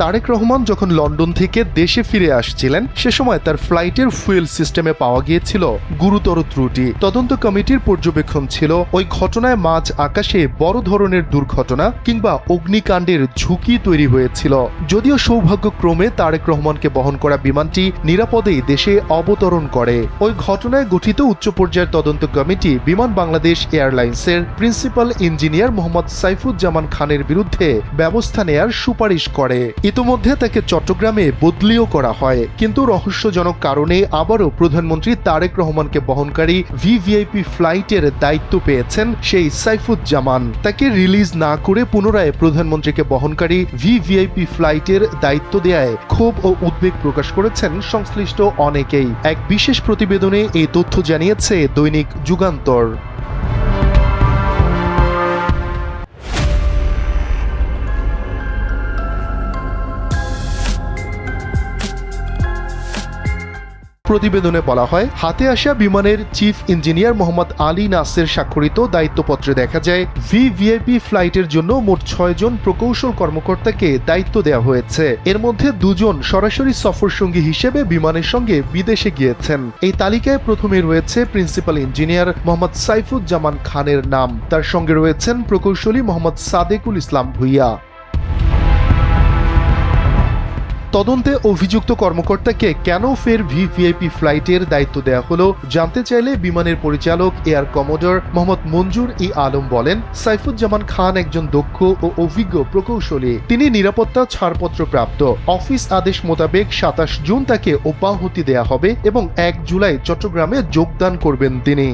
তারেক রহমান যখন লন্ডন থেকে দেশে ফিরে আসছিলেন সে সময় তার ফ্লাইটের ফুয়েল সিস্টেমে পাওয়া গিয়েছিল গুরুতর ত্রুটি। তদন্ত কমিটির পর্যবেক্ষণ ছিল ওই ঘটনায় মাঝ আকাশে বড় ধরনের দুর্ঘটনা কিংবা অগ্নিকাণ্ডের ঝুঁকি তৈরি হয়েছিল। যদিও সৌভাগ্যক্রমে তারেক রহমানকে বহন করা বিমানটি নিরাপদেই দেশে অবতরণ করে। ওই ঘটনায় গঠিত উচ্চ পর্যায়ের তদন্ত কমিটি বিমান বাংলাদেশ এয়ারলাইন্সের প্রিন্সিপাল ইঞ্জিনিয়ার মোহাম্মদ সাইফুজ্জামান খানের বিরুদ্ধে ব্যবস্থা নেয়ার সুপারিশ করে। ইতোমধ্যে তাকে চট্টগ্রামে বদলিও করা হয়, কিন্তু রহস্যজনক কারণে আবারও প্রধানমন্ত্রী তারেক রহমানকে বহনকারী ভিভিআইপি ফ্লাইটের দায়িত্ব পেয়েছেন সেই সাইফুজ্জামান। তাকে রিলিজ না করে পুনরায় প্রধানমন্ত্রীকে বহনকারী ভিভিআইপি ফ্লাইটের দায়িত্ব দেয়ায় ক্ষোভ ও উদ্বেগ প্রকাশ করেছেন সংশ্লিষ্ট অনেকেই। এক বিশেষ প্রতিবেদনে এই তথ্য জানিয়েছে দৈনিক যুগান্তর। প্রতিবেদনে বলা হয়, হাতে আসা বিমানের চিফ ইঞ্জিনিয়ার মোহাম্মদ আলী নাসের স্বাক্ষরিত দায়িত্বপত্রে দেখা যায় ভিভিআইপি ফ্লাইটের জন্য মোট 6 জন প্রকৌশল কর্মকর্তাকে দায়িত্ব দেওয়া হয়েছে। এর মধ্যে 2 জন সরাসরি সফরসঙ্গী হিসেবে বিমানের সঙ্গে বিদেশে গিয়েছেন। এই তালিকায় প্রথমে রয়েছে প্রিন্সিপাল ইঞ্জিনিয়ার মোহাম্মদ সাইফুজ্জামান খানের নাম। তার সঙ্গে রয়েছেন প্রকৌশলী মোহাম্মদ সাদেকুল ইসলাম ভুইয়া। তদন্তে অভিযুক্ত কর্মকর্তাকে কেন ফের ভিভিআইপি ফ্লাইটের দায়িত্ব দেওয়া হলো জানতে চাইলে বিমানের পরিচালক এয়ার কমোডর মোহাম্মদ মঞ্জুর ই আলম বলেন, সাইফুজ্জামান খান একজন দক্ষ ও অভিজ্ঞ প্রকৌশলী। তিনি নিরাপত্তা ছাড়পত্র প্রাপ্ত। অফিস আদেশ মোতাবেক 27 জুন তাকে অব্যাহতি দেয়া হবে এবং 1 জুলাই চট্টগ্রামে যোগদান করবেন তিনি।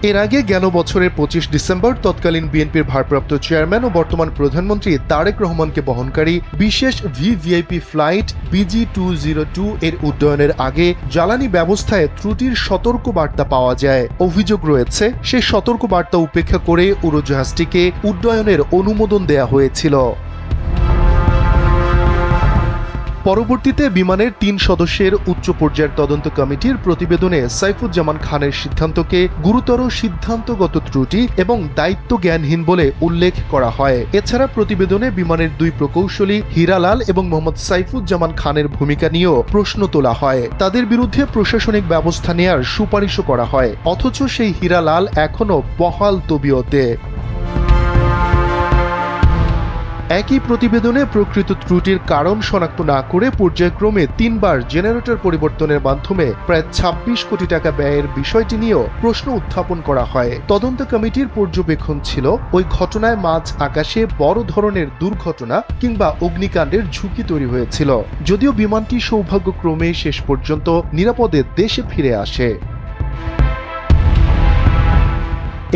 এর আগে গেল বছরের 25 ডিসেম্বর তৎকালীন বিএনপির ভারপ্রাপ্ত চেয়ারম্যান ও বর্তমান প্রধানমন্ত্রী তারেক রহমানকে বহনকারী বিশেষ ভিভিআইপি ফ্লাইট BG-202 এর উড্ডয়নের আগে জ্বালানি ব্যবস্থায় ত্রুটির সতর্ক বার্তা পাওয়া যায়। অভিযোগ রয়েছে, সেই সতর্ক বার্তা উপেক্ষা করে উড়োজাহাজটিকে উড্ডয়নের অনুমোদন দেয়া হয়েছিল। পরবর্তীতে বিমানের 3 সদস্যের উচ্চ পর্যায়ের তদন্ত কমিটির প্রতিবেদনে সাইফুজ্জামান খানের সিদ্ধান্তকে গুরুতর সিদ্ধান্তগত ত্রুটি এবং দায়িত্ব জ্ঞানহীন বলে উল্লেখ করা হয়। এছাড়া প্রতিবেদনে বিমানের 2 প্রকৌশলী হীরালাল এবং মোহাম্মদ সাইফুজ্জামান খানের ভূমিকা নিয়েও প্রশ্ন তোলা হয়। তাদের বিরুদ্ধে প্রশাসনিক ব্যবস্থা নেয়ার সুপারিশও করা হয়, অথচ সেই হীরালাল এখনও বহাল তবিয়তে। একই প্রতিবেদনে প্রকৃত ত্রুটির কারণ শনাক্ত না করে পর্যায়ক্রমে 3 বার জেনারেটর পরিবর্তনের মাধ্যমে প্রায় 26 কোটি টাকা ব্যয়ের বিষয়টি নিয়েও প্রশ্ন উত্থাপন করা হয়। তদন্ত কমিটির পর্যবেক্ষণ ছিল, ওই ঘটনায় মাঝ আকাশে বড় ধরনের দুর্ঘটনা কিংবা অগ্নিকাণ্ডের ঝুঁকি তৈরি হয়েছিল। যদিও বিমানটি সৌভাগ্যক্রমে শেষ পর্যন্ত নিরাপদে দেশে ফিরে আসে।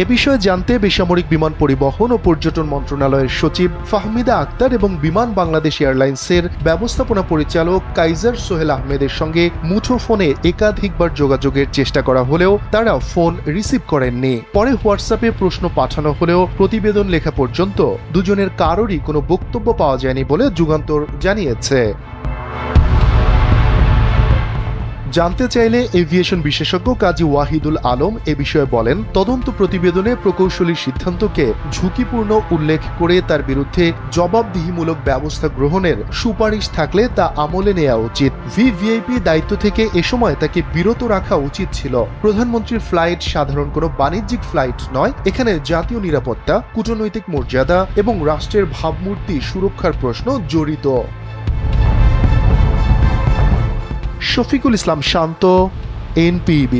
এ বিষয়ে জানতে বেসামরিক বিমান পরিবহন ও পর্যটন মন্ত্রণালয়ের সচিব ফাহমিদা আক্তার এবং বিমান বাংলাদেশ এয়ারলাইন্সের ব্যবস্থাপনা পরিচালক কাইজার সোহেল আহমেদের সঙ্গে মুঠোফোনে একাধিকবার যোগাযোগের চেষ্টা করা হলেও তারা ফোন রিসিভ করেননি। পরে হোয়াটসঅ্যাপে প্রশ্ন পাঠানো হলেও প্রতিবেদন লেখা পর্যন্ত দুজনের কারোরই কোনো বক্তব্য পাওয়া যায়নি বলে যুগান্তর জানিয়েছে। জানতে চাইলে এভিয়েশন বিশেষজ্ঞ কাজী ওয়াহিদুল আলম এ বিষয়ে বলেন, তদন্ত প্রতিবেদনে প্রকৌশলীর সিদ্ধান্তকে ঝুঁকিপূর্ণ উল্লেখ করে তার বিরুদ্ধে জবাবদিহিমূলক ব্যবস্থা গ্রহণের সুপারিশ থাকলে তা আমলে নেওয়া উচিত। ভিভিআইপি দায়িত্ব থেকে এ সময় তাকে বিরত রাখা উচিত ছিল। প্রধানমন্ত্রীর ফ্লাইট সাধারণ কোনো বাণিজ্যিক ফ্লাইট নয়। এখানে জাতীয় নিরাপত্তা, কূটনৈতিক মর্যাদা এবং রাষ্ট্রের ভাবমূর্তি সুরক্ষার প্রশ্ন জড়িত। শফিকুল ইসলাম শান্ত, NPB।